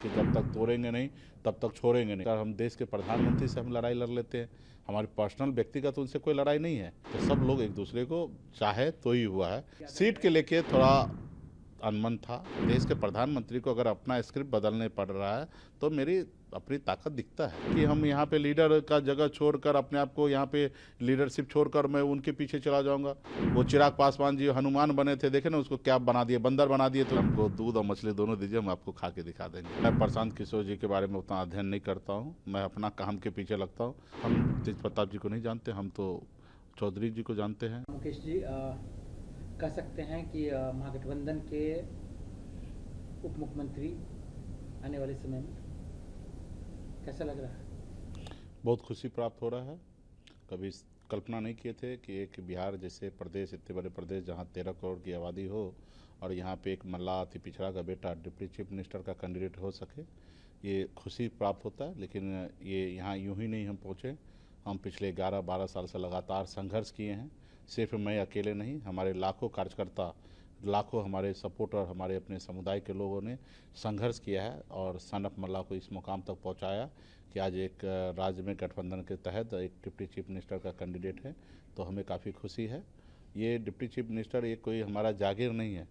कि जब तक तोड़ेंगे नहीं तब तक छोड़ेंगे नहीं। अगर हम देश के प्रधानमंत्री से हम लड़ाई लड़ लेते हैं, हमारी पर्सनल व्यक्तिगत उनसे कोई लड़ाई नहीं है, तो सब लोग एक दूसरे को चाहे तो ही हुआ है। सीट के लेके थोड़ा अनमन था। देश के प्रधानमंत्री को अगर अपना स्क्रिप्ट बदलने पड़ रहा है तो मेरी अपनी ताकत दिखता है कि हम यहाँ पे लीडर का जगह छोड़कर अपने आप को यहाँ पे लीडरशिप छोड़कर मैं उनके पीछे चला जाऊंगा। वो चिराग पासवान जी हनुमान बने थे, देखे ना उसको क्या बना दिए, बंदर बना दिए। तो हमको दूध और मछली दोनों दीजिए, हम आपको खा के दिखा देंगे। मैं प्रशांत किशोर जी के बारे में उतना अध्ययन नहीं करता हूँ, मैं अपना काम के पीछे लगता हूँ। हम तेज प्रताप जी को नहीं जानते, हम तो चौधरी जी को जानते हैं। मुकेश जी, कह सकते हैं कि महागठबंधन के उप मुख्यमंत्री आने वाले समय में कैसा लग रहा है? बहुत खुशी प्राप्त हो रहा है। कभी कल्पना नहीं किए थे कि एक बिहार जैसे प्रदेश, इतने बड़े प्रदेश जहाँ 13 करोड़ की आबादी हो और यहाँ पे एक मल्लाह अति पिछड़ा का बेटा डिप्टी चीफ मिनिस्टर का कैंडिडेट हो सके, ये खुशी प्राप्त होता है। लेकिन ये यहाँ यूं ही नहीं हम पहुँचे। हम पिछले 11-12 साल से लगातार संघर्ष किए हैं। सिर्फ मैं अकेले नहीं, हमारे लाखों कार्यकर्ता, लाखों हमारे सपोर्टर, हमारे अपने समुदाय के लोगों ने संघर्ष किया है और सन ऑफ मल्लाह को इस मुकाम तक पहुंचाया कि आज एक राज्य में गठबंधन के तहत एक डिप्टी चीफ मिनिस्टर का कैंडिडेट है। तो हमें काफ़ी खुशी है। ये डिप्टी चीफ मिनिस्टर ये कोई हमारा जागीर नहीं है,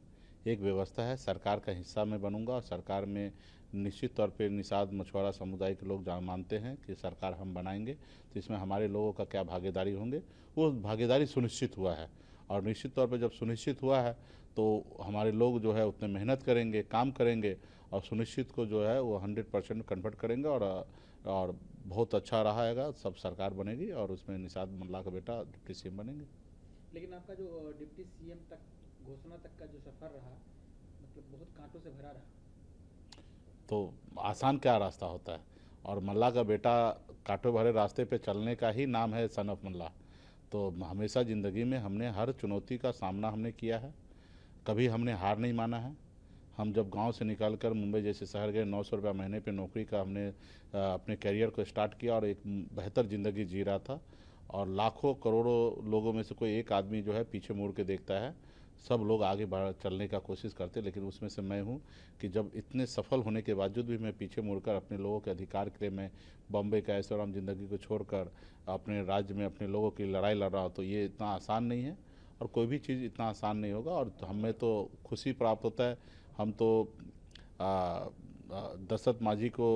एक व्यवस्था है। सरकार का हिस्सा मैं बनूंगा और सरकार में निश्चित तौर पे निषाद मछुआरा समुदाय के लोग जहाँ मानते हैं कि सरकार हम बनाएंगे, तो इसमें हमारे लोगों का क्या भागीदारी होंगे, वो भागीदारी सुनिश्चित हुआ है। और निश्चित तौर पे जब सुनिश्चित हुआ है तो हमारे लोग जो है उतने मेहनत करेंगे, काम करेंगे और सुनिश्चित को जो है वो 100% कन्वर्ट करेंगे और बहुत अच्छा रहा, सब सरकार बनेगी और उसमें निषाद मल्लाह का बेटा डिप्टी सीएम बनेंगे। लेकिन आपका जो डिप्टी सीएम तक घोषणा तक का जो सफर रहा, मतलब बहुत कांटों से भरा रहा। तो आसान क्या रास्ता होता है, और मल्लाह का बेटा कांटों भरे रास्ते पे चलने का ही नाम है सन ऑफ मल्लाह। तो हमेशा ज़िंदगी में हमने हर चुनौती का सामना हमने किया है, कभी हमने हार नहीं माना है। हम जब गांव से निकलकर मुंबई जैसे शहर गए, 900 रुपया महीने पे नौकरी का हमने अपने करियर को स्टार्ट किया और एक बेहतर ज़िंदगी जी रहा था। और लाखों करोड़ों लोगों में से कोई एक आदमी जो है पीछे मुड़ के देखता है, सब लोग आगे बढ़ चलने का कोशिश करते, लेकिन उसमें से मैं हूँ कि जब इतने सफल होने के बावजूद भी मैं पीछे मुड़कर अपने लोगों के अधिकार के लिए मैं बॉम्बे का ऐशोआराम ज़िंदगी को छोड़कर अपने राज्य में अपने लोगों की लड़ाई लड़ रहा हूँ, तो ये इतना आसान नहीं है और कोई भी चीज़ इतना आसान नहीं होगा। और हमें तो खुशी प्राप्त होता है। हम तो दशरथ मांझी को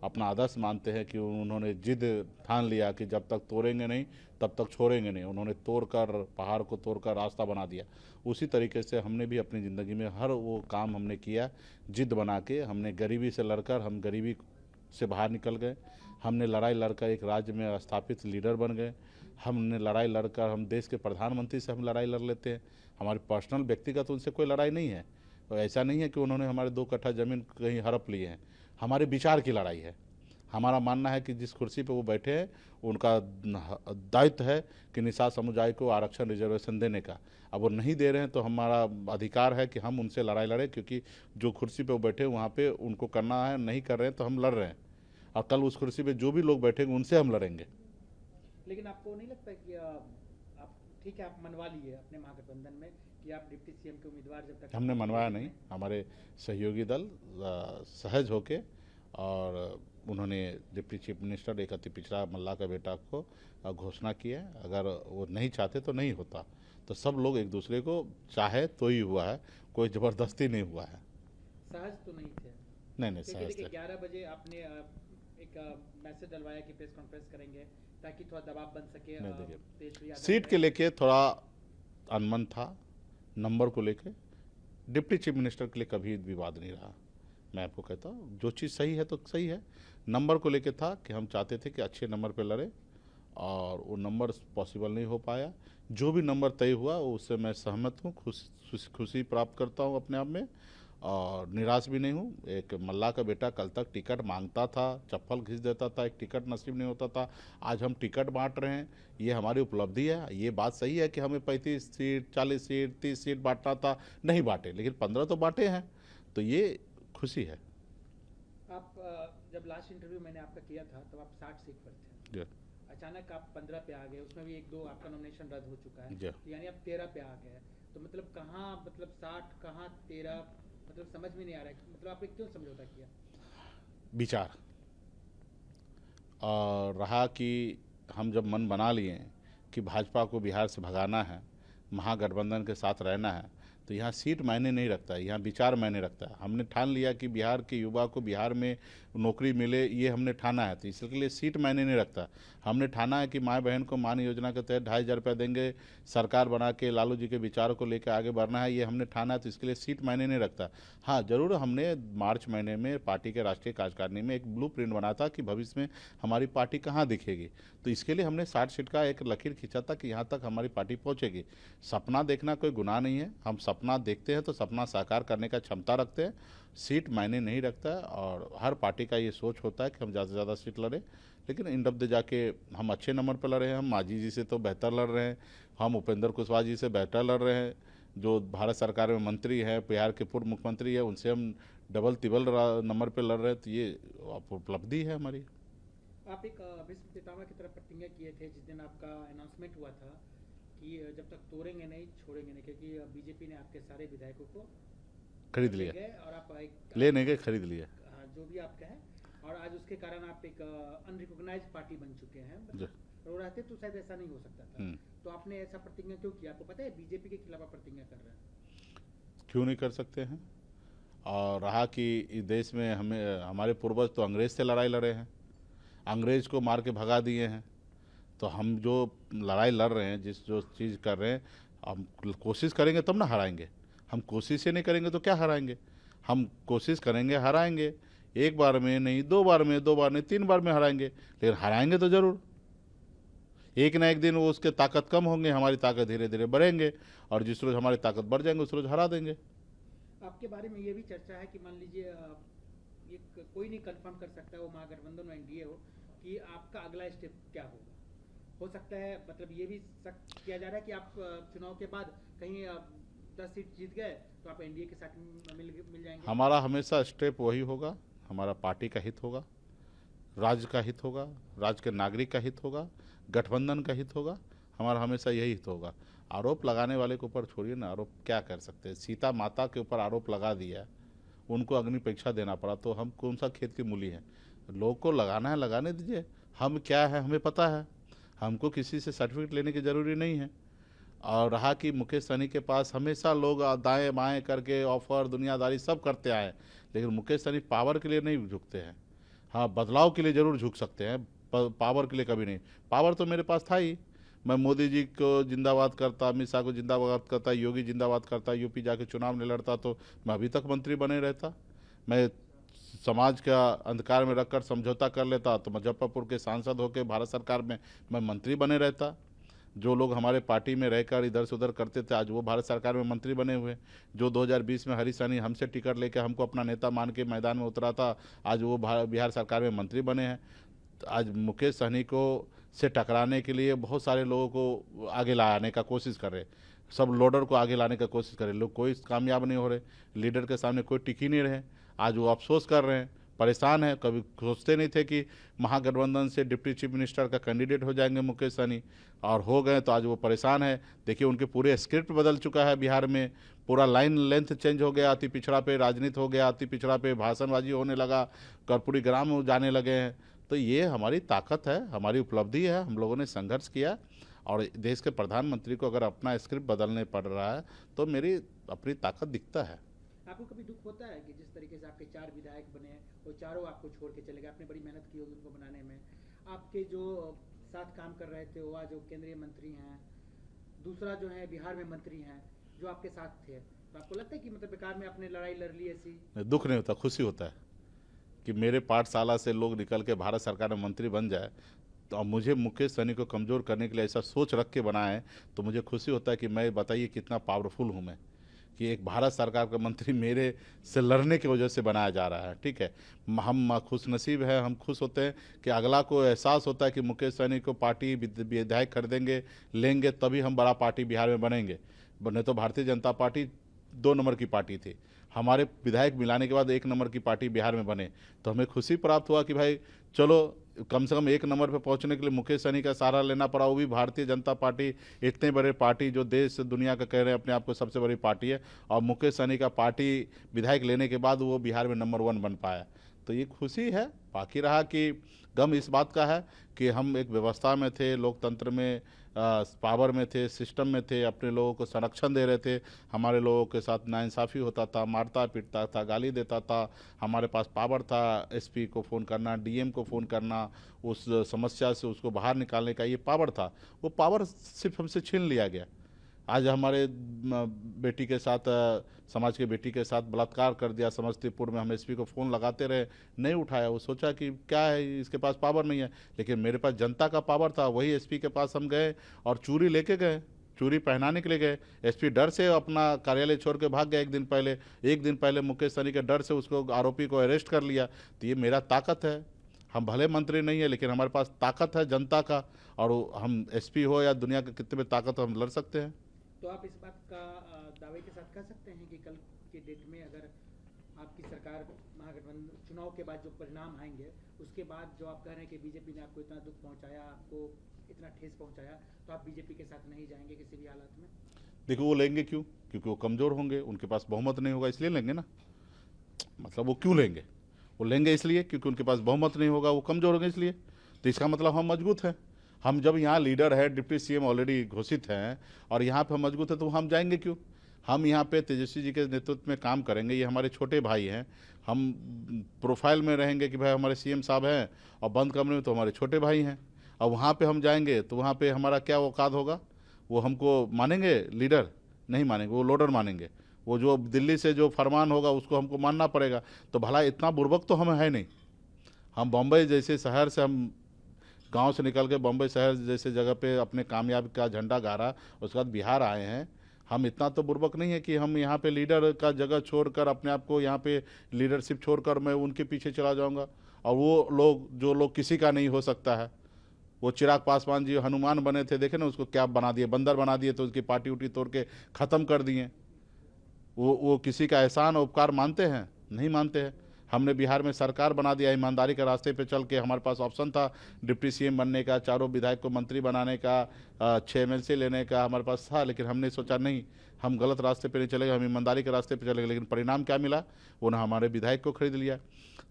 अपना आदर्श मानते हैं कि उन्होंने जिद ठान लिया कि जब तक तोड़ेंगे नहीं तब तक छोड़ेंगे नहीं। उन्होंने तोड़कर, पहाड़ को तोड़कर रास्ता बना दिया। उसी तरीके से हमने भी अपनी ज़िंदगी में हर वो काम हमने किया, जिद बना के। हमने गरीबी से लड़कर हम गरीबी से बाहर निकल गए। हमने लड़ाई लड़कर एक राज्य में स्थापित लीडर बन गए। हमने लड़ाई लड़कर हम देश के प्रधानमंत्री से हम लड़ाई लड़ लेते हैं। हमारी पर्सनल व्यक्तिगत उनसे कोई लड़ाई नहीं है। तो ऐसा नहीं है कि उन्होंने हमारे 2 कट्ठा ज़मीन कहीं हड़प लिए हैं। हमारे विचार की लड़ाई है। हमारा मानना है कि जिस कुर्सी पर वो बैठे हैं उनका दायित्व है कि निषाद समुदाय को आरक्षण रिजर्वेशन देने का। अब वो नहीं दे रहे हैं तो हमारा अधिकार है कि हम उनसे लड़ाई लड़ें, क्योंकि जो कुर्सी पे वो बैठे वहाँ पे उनको करना है, नहीं कर रहे हैं तो हम लड़ रहे हैं। और कल उस कुर्सी पे जो भी लोग बैठेंगे उनसे हम लड़ेंगे। लेकिन आपको नहीं लगता कि आप ठीक है, आप मनवा लिए अपने महागठबंधन में कि आप डिप्टी सीएम के उम्मीदवार जब तक हमने मनवाया नहीं, हमारे सहयोगी दल सहज होके और उन्होंने डिप्टी चीफ मिनिस्टर एक अति पिछड़ा मल्लाह का बेटा को घोषणा की है। अगर वो नहीं चाहते तो नहीं होता। तो सब लोग एक दूसरे को चाहे तो ही हुआ है, कोई ज़बरदस्ती नहीं हुआ है। सहज तो नहीं थे? नहीं नहीं, क्योंकि सहज देखिए थे। 11 बजे आपने एक मैसेज डलवाया कि प्रेस कॉन्फ्रेंस करेंगे ताकि थोड़ा दबाव बन सके। नहीं, देखिए, तेजस्वी यादव सीट के लेके थोड़ा अनमन था, नंबर को लेके। डिप्टी चीफ मिनिस्टर के लिए कभी विवाद नहीं रहा। मैं आपको कहता हूँ जो चीज़ सही है तो सही है। नंबर को लेके था कि हम चाहते थे कि अच्छे नंबर पे लड़े और वो नंबर पॉसिबल नहीं हो पाया। जो भी नंबर तय हुआ उससे मैं सहमत हूँ, खुशी प्राप्त करता हूँ अपने आप में और निराश भी नहीं हूँ। एक मल्लाह का बेटा कल तक टिकट मांगता था, चप्पल घिस देता था, एक टिकट नसीब नहीं होता था। आज हम टिकट बांट रहे हैं, ये हमारी उपलब्धि है। ये बात सही है कि हमें 35 सीट, 40 सीट, 30 सीट बांटना था, नहीं बांटे, लेकिन 15 तो बांटे हैं, तो ये खुशी है। आप जब लास्ट इंटरव्यू मैंने आपका किया था तब आप 60 सीट पर थे। अचानक आप 15 पे आ गए, उसमें भी 1-2 आपका नॉमिनेशन रद्द हो चुका है, तो यानी आप 13 पे आ गए। तो मतलब कहाँ, मतलब 60 कहाँ 13, मतलब समझ में नहीं आ रहा है, मतलब आपने क्यों समझौता किया? विचार। और रहा कि हम जब मन बना लिए कि भाजपा को बिहार से भगाना है, महागठबंधन के साथ रहना है, तो यहाँ सीट मायने नहीं रखता है, यहाँ विचार मायने रखता है। हमने ठान लिया कि बिहार के युवा को बिहार में नौकरी मिले, ये हमने ठाना है, तो इसके लिए सीट मायने नहीं रखता। हमने ठाना है कि माँ बहन को मान योजना के तहत 2,500 रुपया देंगे, सरकार बना के लालू जी के विचारों को लेकर आगे बढ़ना है, ये हमने ठाना है, तो इसके लिए सीट मायने नहीं रखता। हाँ, जरूर हमने मार्च महीने में पार्टी के राष्ट्रीय कार्यकारिणी में एक ब्लू प्रिंट बना था कि भविष्य में हमारी पार्टी कहाँ दिखेगी, तो इसके लिए हमने 60 सीट का एक लकीर खींचा था कि यहाँ तक हमारी पार्टी पहुँचेगी। सपना देखना कोई गुनाह नहीं है, हम सपना देखते हैं तो सपना साकार करने का क्षमता रखते हैं, सीट मायने नहीं रखता है। और हर पार्टी का ये सोच होता है कि हम ज़्यादा से ज़्यादा सीट लड़ें, लेकिन इन दे जाके हम अच्छे नंबर पर लड़े हैं। हम मांझी जी से तो बेहतर लड़ रहे हैं, हम उपेंद्र कुशवाहा जी से बेहतर लड़ रहे हैं, जो भारत सरकार में मंत्री हैं, बिहार के पूर्व मुख्यमंत्री है, उनसे हम डबल तिबल नंबर पर लड़ रहे हैं, तो ये उपलब्धि है हमारी। आप एक भीष्म पितामह की तरफ प्रतिज्ञा किए थे जिस दिन आपका अनाउंसमेंट हुआ था कि जब तक तोड़ेंगे नहीं छोड़ेंगे नहीं, क्योंकि बीजेपी ने आपके सारे विधायकों को खरीद लिया और आप ले नहीं गए, खरीद लिया, जो भी आप कहें, और आज उसके कारण आप एक अनरिकॉग्नाइज्ड पार्टी बन चुके हैं। और रहते तो शायद ऐसा नहीं हो सकता था, तो आपने ऐसा प्रतिज्ञा क्यों किया? आपको पता है बीजेपी के खिलाफ प्रतिज्ञा कर रहे हैं? क्यों नहीं कर सकते हैं। और रहा कि इस देश में हमें हमारे पूर्वज तो अंग्रेज से लड़ाई लड़े हैं, अंग्रेज को मार के भगा दिए हैं, तो हम जो लड़ाई लड़ रहे हैं, जिस जो चीज़ कर रहे हैं, हम कोशिश करेंगे तब ना हराएंगे। हम कोशिश ही नहीं करेंगे तो क्या हराएंगे? हम कोशिश करेंगे, हराएंगे, एक बार में नहीं, 2 बार में, 2 बार नहीं, 3 बार में हराएंगे, लेकिन हराएंगे तो जरूर। एक ना एक दिन वो उसके ताकत कम होंगे, हमारी ताकत धीरे धीरे बढ़ेंगे, और जिस रोज हमारी ताकत बढ़ जाएंगे उस रोज हरा देंगे। आपके बारे में ये भी चर्चा है कि मान लीजिए ये कोई नहीं कंफर्म कर सकता है, वो महागठबंधन में एनडीए हो, कि आपका अगला स्टेप क्या होगा। हो सकता है, मतलब ये भी किया जा रहा है कि आप चुनाव के बाद कहीं 10 सीट जीत गए तो आप एनडीए के साथ मिल जाएंगे। हमारा हमेशा स्टेप वही होगा, हमारा पार्टी का हित होगा, राज्य का हित होगा, राज्य के नागरिक का हित होगा, गठबंधन का हित होगा, हमारा हमेशा यही हित होगा। आरोप लगाने वाले के ऊपर छोड़िए ना, आरोप क्या कर सकते हैं। सीता माता के ऊपर आरोप लगा दिया, उनको अग्नि परीक्षा देना पड़ा, तो हम कौन सा खेत की मूली हैं? लोग को लगाना है, लगाने दीजिए। हम क्या है हमें पता है, हमको किसी से सर्टिफिकेट लेने की ज़रूरी नहीं है। और रहा कि मुकेश सहनी के पास हमेशा लोग दाएं बाएं करके ऑफर दुनियादारी सब करते आए, लेकिन मुकेश सहनी पावर के लिए नहीं झुकते हैं। हाँ, बदलाव के लिए ज़रूर झुक सकते हैं, पावर के लिए कभी नहीं। पावर तो मेरे पास था ही, मैं मोदी जी को जिंदाबाद करता, अमित शाह को जिंदाबाद करता, योगी जिंदाबाद करता, यूपी जाके चुनाव नहीं लड़ता तो मैं अभी तक मंत्री बने रहता। मैं समाज का अंधकार में रखकर समझौता कर लेता तो मुजफ्फरपुर के सांसद होकर भारत सरकार में मैं मंत्री बने रहता। जो लोग हमारे पार्टी में रहकर इधर से उधर करते थे, आज वो भारत सरकार में मंत्री बने हुए। जो 2020 में हरीश सहनी हमसे टिकट लेकर हमको अपना नेता मान के मैदान में उतरा था, आज वो बिहार सरकार में मंत्री बने हैं। तो आज मुकेश सहनी को से टकराने के लिए बहुत सारे लोगों को आगे लाने का कोशिश कर रहे, सब लोडर को आगे लाने का कोशिश कर रहे, लोग कोई कामयाब नहीं हो रहे, लीडर के सामने कोई टिक ही नहीं रहे। आज वो अफसोस कर रहे हैं, परेशान है। कभी सोचते नहीं थे कि महागठबंधन से डिप्टी चीफ मिनिस्टर का कैंडिडेट हो जाएंगे मुकेश सहनी, और हो गए, तो आज वो परेशान है। देखिए उनके पूरे स्क्रिप्ट बदल चुका है बिहार में, पूरा लाइन लेंथ चेंज हो गया, अति पिछड़ा पे राजनीति हो गया, अति पिछड़ा पे भाषणबाजी होने लगा, कर्पूरी ग्राम जाने लगे हैं। तो ये हमारी ताकत है, हमारी उपलब्धि है, हम लोगों ने संघर्ष किया। और देश के प्रधानमंत्री को अगर अपना स्क्रिप्ट बदलने पड़ रहा है तो मेरी अपनी ताकत दिखता है। आपको कभी दुख होता है कि जिस तरीके से आपके 4 विधायक बने, वो चारों आपको छोड़ के चले गए? आपने बड़ी मेहनत की होगी उनको बनाने में। आपके जो साथ काम कर रहे थे, वो जो केंद्रीय मंत्री हैं, दूसरा जो है बिहार में मंत्री हैं, जो आपके साथ थे, तो आपको लगता है कि मतलब बेकार में आपने लड़ाई लड़ ली ऐसी? दुख नहीं होता, खुशी होता है कि मेरे पाठशाला से लोग निकल के भारत सरकार में मंत्री बन जाए। तो अब मुझे मुकेश सहनी को कमज़ोर करने के लिए ऐसा सोच रख के बनाए, तो मुझे खुशी होता है कि मैं, बताइए कितना पावरफुल हूँ मैं, कि एक भारत सरकार का मंत्री मेरे से लड़ने की वजह से बनाया जा रहा है। ठीक है, हम खुशनसीब हैं, हम खुश होते हैं कि अगला को एहसास होता है कि मुकेश सहनी को पार्टी विधायक खरीदेंगे, लेंगे, तभी हम बड़ा पार्टी बिहार में बनेंगे। नहीं तो भारतीय जनता पार्टी 2 नंबर की पार्टी थी, हमारे विधायक मिलाने के बाद 1 नंबर की पार्टी बिहार में बने, तो हमें खुशी प्राप्त हुआ कि भाई चलो कम से कम 1 नंबर पे पहुंचने के लिए मुकेश सहनी का सहारा लेना पड़ा, वो भी भारतीय जनता पार्टी, इतने बड़े पार्टी जो देश दुनिया का कह रहे हैं अपने आप को सबसे बड़ी पार्टी है, और मुकेश सहनी का पार्टी विधायक लेने के बाद वो बिहार में नंबर 1 बन पाया। तो ये खुशी है। बाकी रहा कि गम इस बात का है कि हम एक व्यवस्था में थे, लोकतंत्र में, पावर में थे, सिस्टम में थे, अपने लोगों को संरक्षण दे रहे थे। हमारे लोगों के साथ नाइंसाफ़ी होता था, मारता पीटता था, गाली देता था। हमारे पास पावर था एसपी को फ़ोन करना, डीएम को फ़ोन करना, उस समस्या से उसको बाहर निकालने का ये पावर था। वो पावर सिर्फ हमसे छीन लिया गया। आज हमारे बेटी के साथ, समाज के बेटी के साथ बलात्कार कर दिया समस्तीपुर में। हम एसपी को फ़ोन लगाते रहे, नहीं उठाया। वो सोचा कि क्या है, इसके पास पावर नहीं है, लेकिन मेरे पास जनता का पावर था। वही एसपी के पास हम गए और चूड़ी लेके गए, चूड़ी पहनाने के लिए गए। एसपी डर से अपना कार्यालय छोड़ के भाग गया। एक दिन पहले मुकेश सहनी के डर से उसको, आरोपी को अरेस्ट कर लिया। तो ये मेरा ताकत है। हम भले मंत्री नहीं है, लेकिन हमारे पास ताकत है जनता का, और हम एसपी हो या दुनिया के कितने भी ताकत हो, हम लड़ सकते हैं। तो आप इस बात का दावे के साथ कह सकते हैं कि कल के डेट में अगर आपकी सरकार, महागठबंधन चुनाव के बाद जो परिणाम आएंगे, उसके बाद जो आप कह रहे हैं कि बीजेपी ने आपको इतना दुख पहुंचाया, आपको इतना ठेस पहुंचाया, तो आप बीजेपी के साथ नहीं जाएंगे किसी भी हालत में? देखो, वो लेंगे क्यों? क्योंकि वो कमज़ोर होंगे, उनके पास बहुमत नहीं होगा, इसलिए लेंगे ना। मतलब वो क्यों लेंगे? वो लेंगे इसलिए क्योंकि उनके पास बहुमत नहीं होगा, वो कमज़ोर होंगे इसलिए। तो इसका मतलब हम मजबूत हैं। हम जब यहाँ लीडर है, डिप्टी सीएम ऑलरेडी घोषित हैं, और यहाँ पे हम मजबूत है, तो हम जाएंगे क्यों? हम यहाँ पे तेजस्वी जी के नेतृत्व में काम करेंगे। ये हमारे छोटे भाई हैं। हम प्रोफाइल में रहेंगे कि भाई हमारे सीएम साहब हैं, और बंद कमरे में तो हमारे छोटे भाई हैं। और वहाँ पे हम जाएंगे तो वहाँ पे हमारा क्या औकात होगा? वो हमको मानेंगे लीडर? नहीं मानेंगे, वो लोडर मानेंगे। वो जो दिल्ली से जो फरमान होगा उसको हमको मानना पड़ेगा। तो भला इतना बुर्बक तो हम है नहीं। हम बम्बई जैसे शहर से, हम गांव से निकल के बम्बई शहर जैसे जगह पे अपने कामयाबी का झंडा गाड़ा, उसके बाद बिहार आए हैं। हम इतना तो बुर्बक नहीं है कि हम यहाँ पे लीडर का जगह छोड़कर, अपने आप को यहाँ पे लीडरशिप छोड़कर मैं उनके पीछे चला जाऊँगा। और वो लोग, जो लोग किसी का नहीं हो सकता है, वो चिराग पासवान जी हनुमान बने थे, देखे ना उसको क्या बना दिए, बंदर बना दिए, तो उसकी पार्टी उटी तोड़ के ख़त्म कर दिए। वो किसी का एहसान उपकार मानते हैं? नहीं मानते हैं। हमने बिहार में सरकार बना दिया, ईमानदारी के रास्ते पे चल के। हमारे पास ऑप्शन था डिप्टी सीएम बनने का, 4 विधायक को मंत्री बनाने का, 6 एमएलसी लेने का हमारे पास था, लेकिन हमने सोचा नहीं, हम गलत रास्ते पे नहीं चलेंगे, हम ईमानदारी के रास्ते पे चलेंगे। लेकिन परिणाम क्या मिला? उन्होंने हमारे विधायक को खरीद लिया।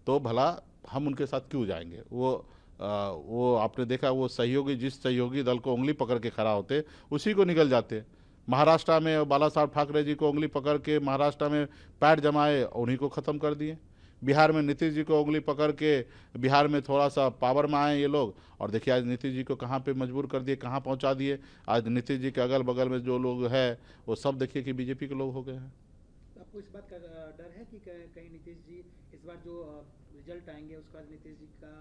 तो भला हम उनके साथ क्यों जाएंगे? वो आपने देखा, वो सहयोगी, जिस सहयोगी दल को उंगली पकड़ के खड़ा होते, उसी को निकल जाते। महाराष्ट्र में बाला साहब ठाकरे जी को उंगली पकड़ के महाराष्ट्र में पैर जमाए, उन्हीं को ख़त्म कर दिए। बिहार में नीतीश जी को उंगली पकड़ के बिहार में थोड़ा सा पावर में आए ये लोग, और देखिए आज नीतीश जी को कहाँ पे मजबूर कर दिए, कहाँ पहुँचा दिए। आज नीतीश जी के अगल बगल में जो लोग हैं, वो सब देखिए कि बीजेपी के लोग हो गए हैं। तो आपको इस बात का डर है कि कहीं नीतीश जी इस बार जो रिजल्ट आएंगे उसके बाद नीतीश जी का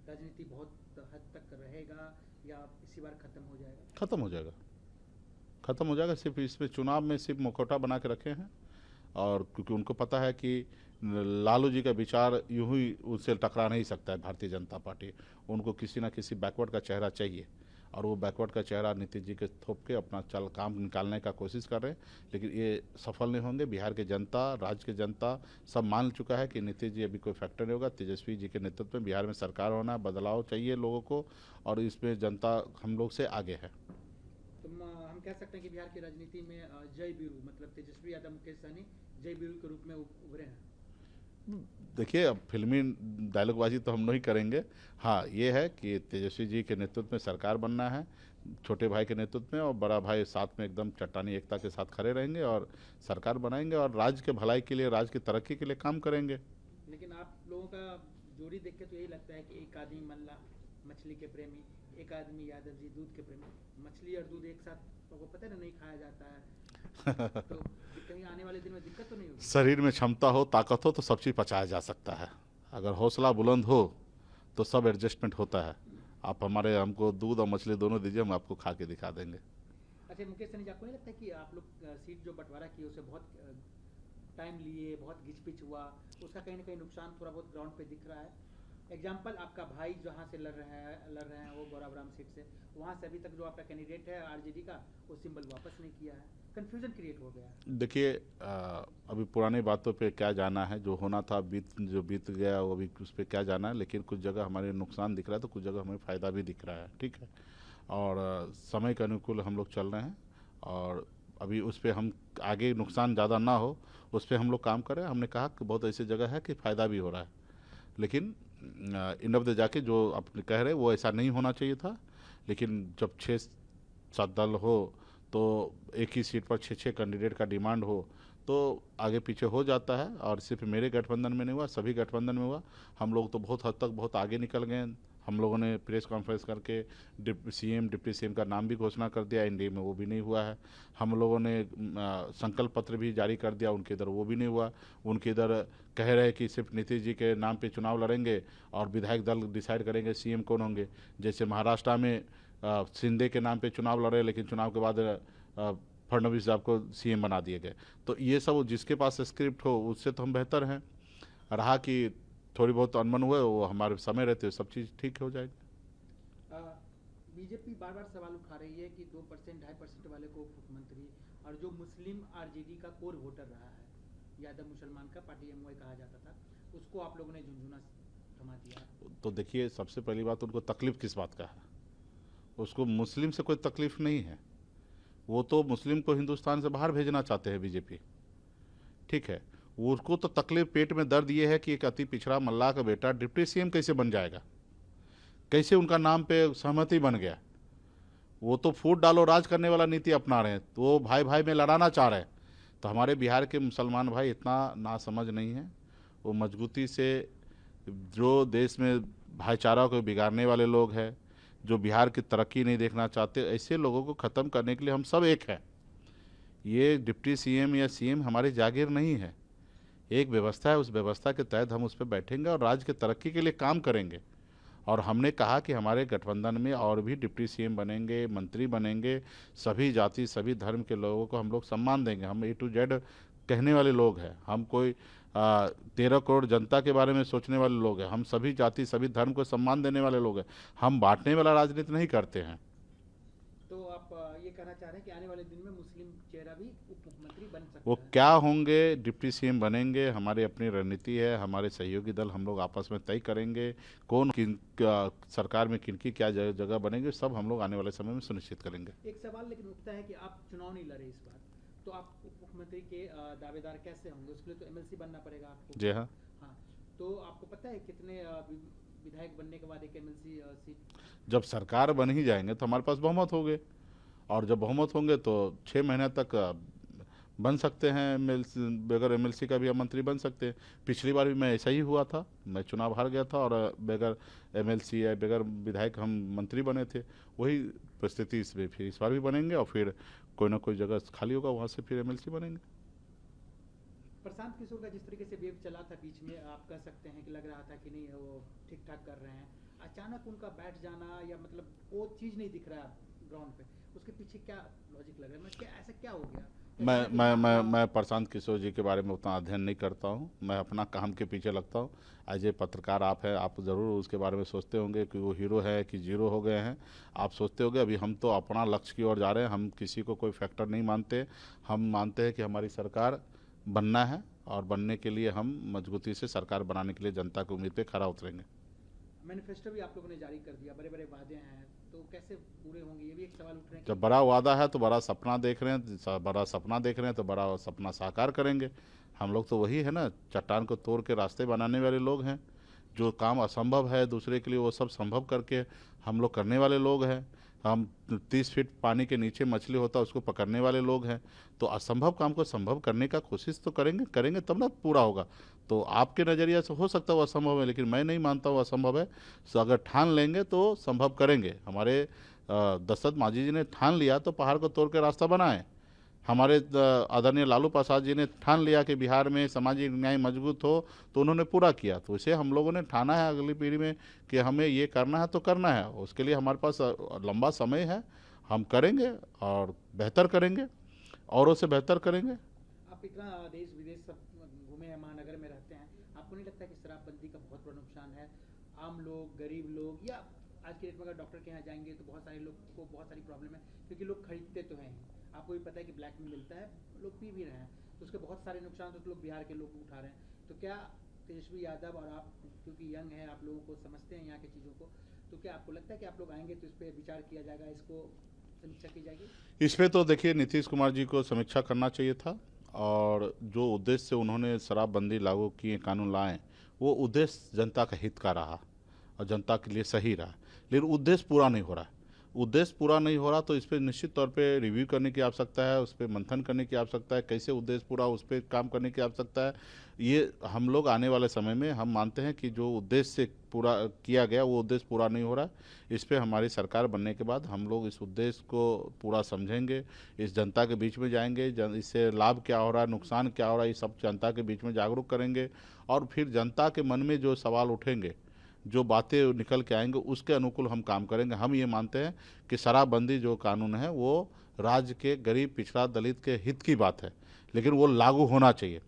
राजनीति बहुत हद तक रहेगा, या इसी बार खत्म हो जाएगा? खत्म हो जाएगा, खत्म हो जाएगा। सिर्फ इसमें चुनाव में सिर्फ मुखौटा बना के रखे हैं, और क्योंकि उनको पता है कि लालू जी का विचार यूं ही उससे टकरा नहीं सकता है भारतीय जनता पार्टी। उनको किसी ना किसी बैकवर्ड का चेहरा चाहिए, और वो बैकवर्ड का चेहरा नीतीश जी के थोप के अपना चल काम निकालने का कोशिश कर रहे हैं, लेकिन ये सफल नहीं होंगे। बिहार के जनता, राज्य के जनता सब मान चुका है कि नीतीश जी अभी कोई फैक्टर नहीं होगा। तेजस्वी जी के नेतृत्व में बिहार में सरकार होना, बदलाव चाहिए लोगों को, और इसमें जनता हम लोग से आगे है। तो हम कह सकते हैं कि बिहार की राजनीति में जय वीरू, मतलब तेजस्वी यादव, मुकेश सहनी जय वीरू के रूप में उभरे हैं। देखिए, अब फिल्मी डायलॉगबाजी तो हम नहीं करेंगे। हाँ, ये है कि तेजस्वी जी के नेतृत्व में सरकार बनना है, छोटे भाई के नेतृत्व में, और बड़ा भाई साथ में एकदम चट्टानी एकता के साथ खड़े रहेंगे और सरकार बनाएंगे, और राज्य के भलाई के लिए, राज्य की तरक्की के लिए काम करेंगे। लेकिन आप लोगों का जोड़ी देख के तो यही लगता है कि एक आदमी मल्ला मछली के प्रेमी, एक आदमी यादव जी दूध के प्रेमी। मछली और दूध एक साथ तो पता है नहीं खाया जाता है, तो कहीं आने वाले दिन में दिक्कत तो नहीं होगी? शरीर में क्षमता हो, ताकत हो, तो सब चीज़ पचाया जा सकता है। अगर हौसला बुलंद हो तो सब एडजस्टमेंट होता है। आप हमको दूध और मछली दोनों दीजिए, हम आपको खा के दिखा देंगे। अच्छा मुकेश सहनी जी, आपको नहीं लगता है कि आप लोग सीट जो बंटवारा किए उसे बहुत टाइम लिए, बहुत घिचपिच हुआ, उसका कहीं ना कहीं नुकसान थोड़ा बहुत ग्राउंड पे दिख रहा है? एग्जाम्पल, आपका भाई जहाँ से लड़ रहे हैं वो गौराबराम सीट से, वहाँ से अभी तक जो आपका कैंडिडेट है आरजेडी का, वो सिंबल वापस नहीं किया है, कंफ्यूजन क्रिएट हो गया है। देखिए, अभी पुरानी बातों पे क्या जाना है, जो होना था जो बीत गया वो अभी उस पर क्या जाना है। लेकिन कुछ जगह हमारे नुकसान दिख रहा है, तो कुछ जगह हमें फ़ायदा भी दिख रहा है, ठीक है। और समय के अनुकूल हम लोग चल रहे हैं, और अभी उस पर हम आगे नुकसान ज़्यादा ना हो उस पर हम लोग काम करें। हमने कहा कि बहुत ऐसी जगह है कि फ़ायदा भी हो रहा है, लेकिन एंड ऑफ द जाके जो आप कह रहे हैं वो ऐसा नहीं होना चाहिए था। लेकिन जब 6-7 दल हो तो एक ही सीट पर 6-6 कैंडिडेट का डिमांड हो तो आगे पीछे हो जाता है। और सिर्फ मेरे गठबंधन में नहीं हुआ, सभी गठबंधन में हुआ। हम लोग तो बहुत हद तक बहुत आगे निकल गए। हम लोगों ने प्रेस कॉन्फ्रेंस करके सीएम डिप्टी सीएम का नाम भी घोषणा कर दिया, एनडीए में वो भी नहीं हुआ है। हम लोगों ने संकल्प पत्र भी जारी कर दिया, उनके इधर वो भी नहीं हुआ। उनके इधर कह रहे हैं कि सिर्फ नीतीश जी के नाम पे चुनाव लड़ेंगे और विधायक दल डिसाइड करेंगे सीएम कौन होंगे। जैसे महाराष्ट्र में शिंदे के नाम पे चुनाव लड़े, लेकिन चुनाव के बाद फडणवीस साहब को सीएम बना दिए गए। तो ये सब जिसके पास स्क्रिप्ट हो उससे तो हम बेहतर हैं। रहा कि थोड़ी बहुत अनबन हुए, वो हमारे समय रहते सब चीज़ ठीक हो जाएगी। बीजेपी बार बार सवाल उठा रही है कि 2% 2.5% वाले को मुख्यमंत्री, और जो मुस्लिम आरजेडी का कोर वोटर रहा है, यादव मुसलमान का पार्टी एमओए कहा जाता था, उसको आप लोगों ने झुंझुना थमा दिया। तो देखिए, सबसे पहली बात, उनको तकलीफ किस बात का है? उसको मुस्लिम से कोई तकलीफ नहीं है। वो तो मुस्लिम को हिंदुस्तान से बाहर भेजना चाहते हैं बीजेपी, ठीक है। उसको तो तकलीफ, पेट में दर्द ये है कि एक अति पिछड़ा मल्लाह का बेटा डिप्टी सीएम कैसे बन जाएगा, कैसे उनका नाम पे सहमति बन गया। वो तो फूट डालो राज करने वाला नीति अपना रहे हैं, तो वो भाई भाई में लड़ाना चाह रहे हैं। तो हमारे बिहार के मुसलमान भाई इतना नासमझ नहीं है। वो मजबूती से जो देश में भाईचारा को बिगाड़ने वाले लोग हैं, जो बिहार की तरक्की नहीं देखना चाहते, ऐसे लोगों को ख़त्म करने के लिए हम सब एक हैं। ये डिप्टी सीएम या सीएम हमारी जागीर नहीं है, एक व्यवस्था है। उस व्यवस्था के तहत हम उस पर बैठेंगे और राज्य की तरक्की के लिए काम करेंगे। और हमने कहा कि हमारे गठबंधन में और भी डिप्टी सीएम बनेंगे, मंत्री बनेंगे। सभी जाति सभी धर्म के लोगों को हम लोग सम्मान देंगे। हम A to Z कहने वाले लोग हैं। हम कोई 13 करोड़ जनता के बारे में सोचने वाले लोग हैं। हम सभी जाति सभी धर्म को सम्मान देने वाले लोग हैं। हम बांटने वाला राजनीति नहीं करते हैं। तो आप ये कहना चाह रहे हैं कि आने वाले दिन में मुस्लिम चेहरा भी उप मुख्यमंत्री बन सकता वो है? क्या होंगे, डिप्टी सीएम बनेंगे, हमारी अपनी रणनीति है। हमारे सहयोगी दल हम लोग आपस में तय करेंगे कौन किन सरकार में किनकी क्या जगह बनेंगे, सब हम लोग आने वाले समय में सुनिश्चित करेंगे। एक सवाल लेकिन उठता है कि आप चुनाव नहीं लड़े इस बार, तो आप उप मुख्यमंत्री के दावेदार कैसे होंगे? उसके लिए तो एमएलसी बनना पड़ेगा आपको। जी हाँ। हाँ, तो आपको पता है कितने विधायक बनने के बाद एक एमएलसी सीट? जब सरकार बन ही जाएंगे तो हमारे पास बहुमत होंगे, और जब बहुमत होंगे तो 6 महीने तक बन सकते हैं। बगैर एमएलसी का भी हम मंत्री बन सकते हैं। पिछली बार भी मैं ऐसा ही हुआ था, मैं चुनाव हार गया था और बगैर एमएलसी या बगैर विधायक हम मंत्री बने थे। वही परिस्थिति इसमें फिर इस बार भी बनेंगे, और फिर कोई ना कोई जगह खाली होगा, वहाँ से फिर एमएलसी बनेंगे। प्रशांत किशोर का जिस तरीके से वेव चला था बीच में, आप कह सकते हैं कि लग रहा था कि नहीं वो ठीक ठाक कर रहे हैं, अचानक उनका बैठ जाना, या मतलब वो चीज़ नहीं दिख रहा ग्राउंड पे, उसके पीछे क्या लॉजिक लग रहा है? क्या ऐसा क्या हो गया? मैं प्रशांत किशोर जी के बारे में उतना अध्ययन नहीं करता हूँ। मैं अपना काम के पीछे लगता हूँ। एज ए पत्रकार आप हैं, आप ज़रूर उसके बारे में सोचते होंगे कि वो हीरो है कि जीरो हो गए हैं, आप सोचते होंगे। अभी हम तो अपना लक्ष्य की ओर जा रहे हैं। हम किसी को कोई फैक्टर नहीं मानते। हम मानते हैं कि हमारी सरकार बनना है, और बनने के लिए हम मजबूती से सरकार बनाने के लिए जनता की उम्मीद पे खरा उतरेंगे। मैनिफेस्टो भी आप लोगों ने जारी कर दिया, बड़े बड़े वादे हैं, तो कैसे पूरे होंगे? ये भी एक सवाल उठ रहे हैं। जब बड़ा वादा है तो बड़ा सपना देख रहे हैं, बड़ा सपना देख रहे हैं तो बड़ा सपना साकार करेंगे। हम लोग तो वही है ना, चट्टान को तोड़ के रास्ते बनाने वाले लोग हैं। जो काम असंभव है दूसरे के लिए, वो सब संभव करके हम लोग करने वाले लोग हैं। हम 30 फीट पानी के नीचे मछली होता है उसको पकड़ने वाले लोग हैं। तो असंभव काम को संभव करने का कोशिश तो करेंगे तब ना पूरा होगा। तो आपके नज़रिया से हो सकता है वो असंभव है, लेकिन मैं नहीं मानता वो असंभव है। तो अगर ठान लेंगे तो संभव करेंगे। हमारे दशरथ मांझी जी ने ठान लिया तो पहाड़ को तोड़ के रास्ता बनाए। हमारे आदरणीय लालू प्रसाद जी ने ठान लिया कि बिहार में सामाजिक न्याय मजबूत हो, तो उन्होंने पूरा किया। तो इसे हम लोगों ने ठाना है अगली पीढ़ी में कि हमें ये करना है तो करना है। उसके लिए हमारे पास लंबा समय है, हम करेंगे और बेहतर करेंगे, औरों से बेहतर करेंगे। आप इतना देश विदेश सब घूमे हैं, महानगर में रहते हैं, आपको नहीं लगता कि शराबबंदी का बहुत बड़ा नुकसान है? आम लोग, गरीब लोग, या आज के डेट में अगर डॉक्टर के यहाँ जाएंगे तो बहुत सारे लोग को बहुत सारी प्रॉब्लम है, क्योंकि लोग खरीदते तो हैं ही। आपको भी पता है कि ब्लैक में मिलता है, लोग पी भी रहे हैं, तो उसके बहुत सारे नुकसान तो लोग बिहार के लोग उठा रहे हैं। तो क्या तेजस्वी यादव और आप, क्योंकि यंग हैं, आप लोगों को समझते हैं यहाँ की चीज़ों को, तो क्या आपको लगता है कि आप लोग आएंगे तो इस पर विचार किया जाएगा, इसको समीक्षा की जाएगी? इस पे तो देखिए, नीतीश कुमार जी को समीक्षा करना चाहिए था, और जो उद्देश्य से उन्होंने शराबबंदी लागू किए, कानून लाए, वो उद्देश्य जनता का हित का रहा और जनता के लिए सही रहा, लेकिन उद्देश्य पूरा नहीं हो रहा है। उद्देश्य पूरा नहीं हो रहा तो इस पर निश्चित तौर पे रिव्यू करने की आवश्यकता है, उस पर मंथन करने की आवश्यकता है, कैसे उद्देश्य पूरा, उस पर काम करने की आवश्यकता है। ये हम लोग आने वाले समय में हम मानते हैं कि जो उद्देश्य से पूरा किया गया वो उद्देश्य पूरा नहीं हो रहा है। इस पर हमारी सरकार बनने के बाद हम लोग इस उद्देश्य को पूरा समझेंगे, इस जनता के बीच में जाएंगे, इससे लाभ क्या हो रहा है, नुकसान क्या हो रहा है, ये सब जनता के बीच में जागरूक करेंगे और फिर जनता के मन में जो सवाल उठेंगे, जो बातें निकल के आएंगे, उसके अनुकूल हम काम करेंगे। हम ये मानते हैं कि शराबबंदी जो कानून है वो राज्य के गरीब पिछड़ा दलित के हित की बात है, लेकिन वो लागू होना चाहिए।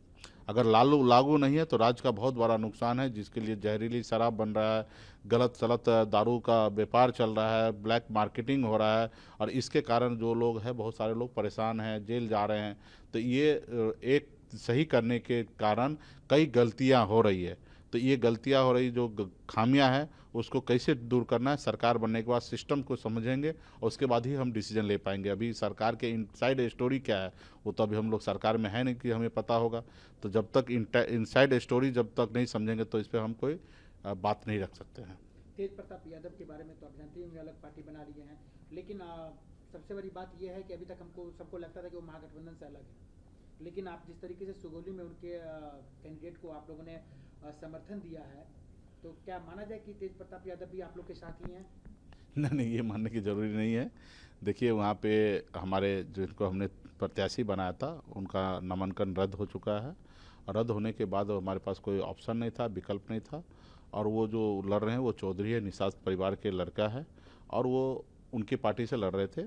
अगर लागू नहीं है तो राज्य का बहुत बड़ा नुकसान है, जिसके लिए जहरीली शराब बन रहा है, गलत सलत दारू का व्यापार चल रहा है, ब्लैक मार्केटिंग हो रहा है और इसके कारण जो लोग हैं, बहुत सारे लोग परेशान हैं, जेल जा रहे हैं। तो ये एक सही करने के कारण कई गलतियां हो रही है। तो ये गलतियां हो रही, जो खामियां हैं, उसको कैसे दूर करना है, सरकार बनने के बाद सिस्टम को समझेंगे और उसके बाद ही हम डिसीजन ले पाएंगे। अभी सरकार के इनसाइड स्टोरी क्या है वो तो अभी हम लोग सरकार में है नहीं कि हमें पता होगा। तो जब तक इनसाइड स्टोरी जब तक नहीं समझेंगे तो इस पर हम कोई बात नहीं रख सकते हैं। तेज प्रताप यादव के बारे में तो आप जानते होंगे, अलग पार्टी बना रही हैं, लेकिन सबसे बड़ी बात यह है कि अभी तक हमको सबको लगता था कि वो महागठबंधन से अलग है, लेकिन आप जिस तरीके से सुगौली में उनके कैंडिडेट को आप लोगों ने समर्थन दिया है, तो क्या माना जाए कि तेज प्रताप यादव भी आप लोग के साथ ही हैं? नहीं, ये मानने की ज़रूरी नहीं है। देखिए, वहाँ पे हमारे जिनको हमने प्रत्याशी बनाया था उनका नामांकन रद्द हो चुका है और रद्द होने के बाद हमारे पास कोई ऑप्शन नहीं था, विकल्प नहीं था। और वो जो लड़ रहे हैं वो चौधरी है, निषाद परिवार के लड़का है और वो उनकी पार्टी से लड़ रहे थे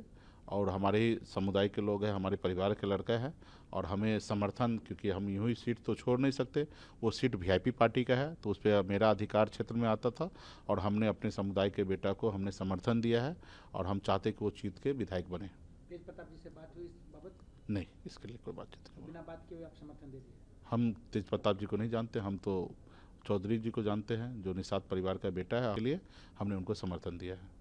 और हमारे ही समुदाय के लोग हैं, हमारे परिवार के लड़का है और हमें समर्थन, क्योंकि हम यूं ही सीट तो छोड़ नहीं सकते, वो सीट वीआईपी पार्टी का है तो उस पर मेरा अधिकार क्षेत्र में आता था और हमने अपने समुदाय के बेटा को हमने समर्थन दिया है और हम चाहते कि वो जीत के विधायक बने। तेज प्रताप जी से बात हुई इस बाबत? नहीं, इसके लिए कोई बातचीत नहीं। बिना बात किए हुए आप समर्थन दे दिए? हम तेज प्रताप जी को नहीं जानते, हम तो चौधरी जी को जानते हैं जो निषाद परिवार का बेटा है, इसलिए हमने उनको समर्थन दिया है।